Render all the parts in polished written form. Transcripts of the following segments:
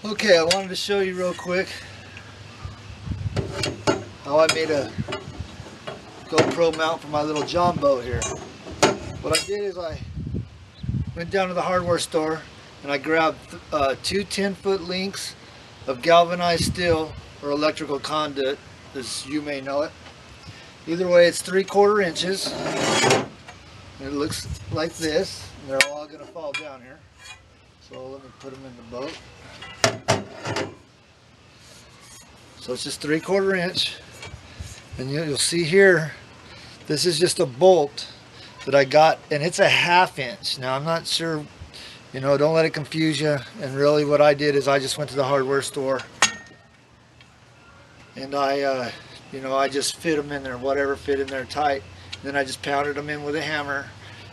Okay, I wanted to show you real quick how I made a GoPro mount for my little John boat here. What I did is I went down to the hardware store and I grabbed two 10-foot links of galvanized steel or electrical conduit, as you may know it. Either way, it's 3/4 inches. And it looks like this. And they're all going to fall down here. So let me put them in the boat. So it's just 3/4 inch. And you'll see here, this is just a bolt that I got, and it's a 1/2 inch. Now I'm not sure, don't let it confuse you. And really what I did is I just went to the hardware store and I just fit them in there, whatever fit in there tight. Then I just pounded them in with a hammer.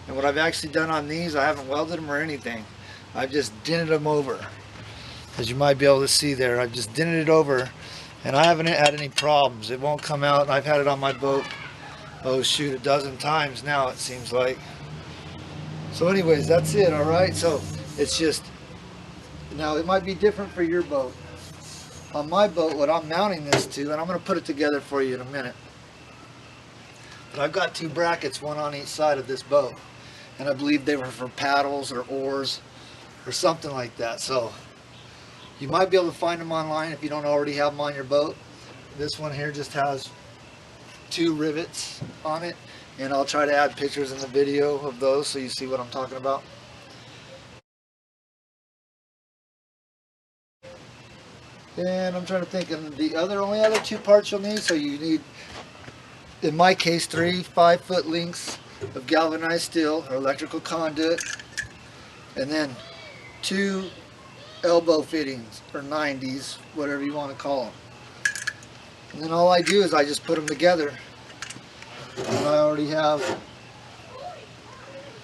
And what I've actually done on these, I haven't welded them or anything. I've just dented them over. As you might be able to see there, I've just dented it over, and I haven't had any problems. It won't come out, and I've had it on my boat, oh shoot, a dozen times now, it seems like. So anyways, that's it, all right? So it's just, now it might be different for your boat. On my boat, what I'm mounting this to, and I'm going to put it together for you in a minute, but I've got two brackets, one on each side of this boat, and I believe they were for paddles or oars or something like that. So you might be able to find them online if you don't already have them on your boat. This one here just has two rivets on it, and I'll try to add pictures in the video of those so you see what I'm talking about. And I'm trying to think of the only other two parts you'll need. So you need, in my case, 3 5-foot links of galvanized steel or electrical conduit, and then 2 elbow fittings or 90s, whatever you want to call them. And then all I do is I just put them together. And I already have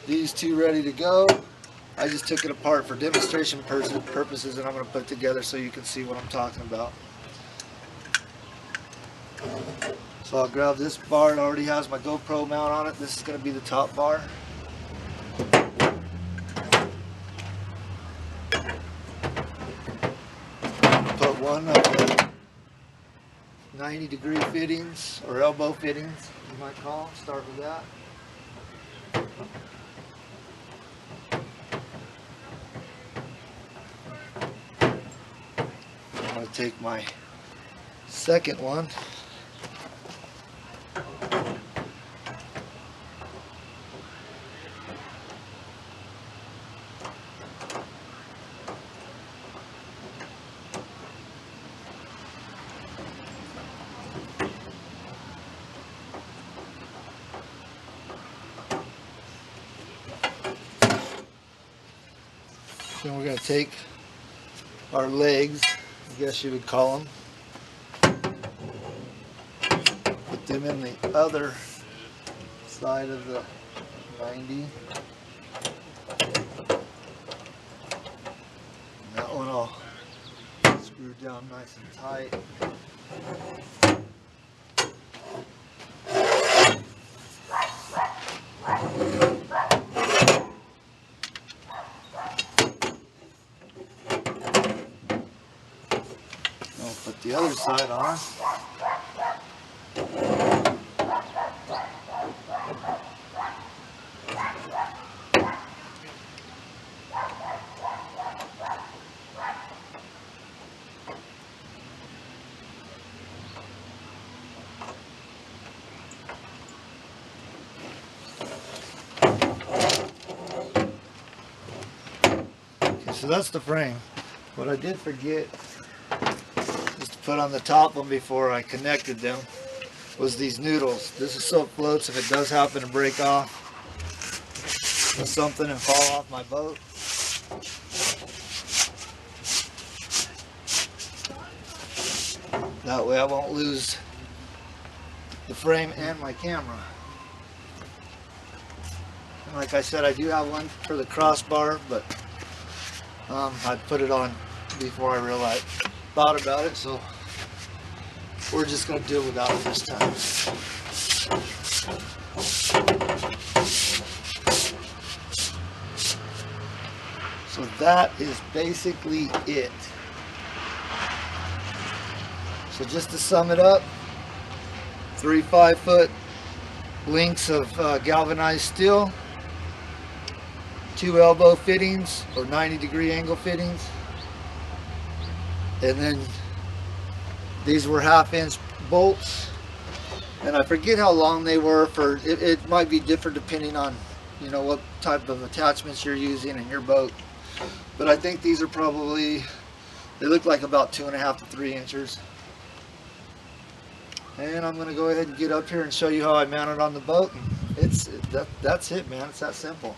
these two ready to go. I just took it apart for demonstration purposes, and I'm going to put it together so you can see what I'm talking about. So I'll grab this bar. It already has my GoPro mount on it. This is going to be the top bar. Put one of the 90-degree fittings, or elbow fittings, you might call them. Start with that. I'm going to take my second one. Then we're going to take our legs, I guess you would call them, put them in the other side of the 90. And that one I'll screw down nice and tight. I'll put the other side on. So that's the frame. What I did forget is to put on the top one before I connected them was these noodles. This is so it floats if it does happen to break off with something and fall off my boat. That way I won't lose the frame and my camera. And like I said, I do have one for the crossbar, but I put it on before I thought about it, so we're just going to deal without it this time. So that is basically it. So just to sum it up, 3 5-foot links of galvanized steel, 2 elbow fittings or 90-degree angle fittings, and then these were 1/2-inch bolts, and I forget how long they were. For it might be different depending on, you know, what type of attachments you're using in your boat, but I think these are probably, they look like about 2.5 to 3 inches. And I'm going to go ahead and get up here and show you how I mount it on the boat. That's it, man. It's that simple.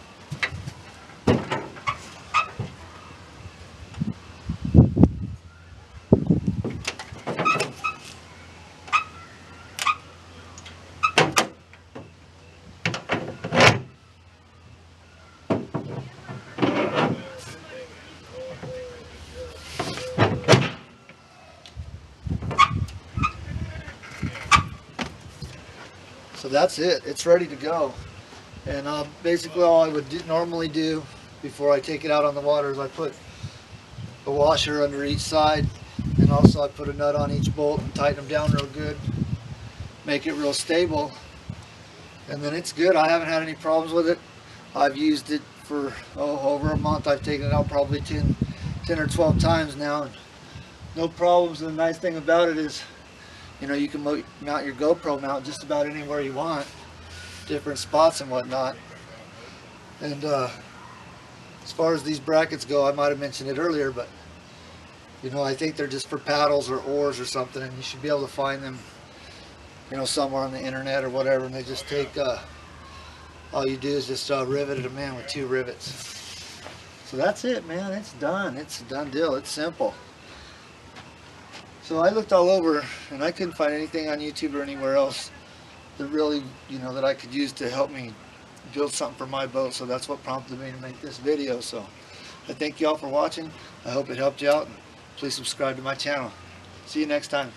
So that's it. It's ready to go. And basically all I would normally do before I take it out on the water is I put a washer under each side, and also I put a nut on each bolt and tighten them down real good, make it real stable, and then it's good. I haven't had any problems with it. I've used it for over a month. I've taken it out probably 10 or 12 times now, and no problems. And the nice thing about it is, you know, you can mount your GoPro mount just about anywhere you want, different spots and whatnot. And as far as these brackets go, I might have mentioned it earlier, but you know, I think they're just for paddles or oars or something, and you should be able to find them, you know, somewhere on the internet or whatever. And they just take, all you do is just rivet them in with 2 rivets. So that's it, man. It's done. It's a done deal. It's simple. So I looked all over and I couldn't find anything on YouTube or anywhere else that really, you know, that I could use to help me build something for my boat. So that's what prompted me to make this video. So I thank you all for watching. I hope it helped you out, and please subscribe to my channel. See you next time.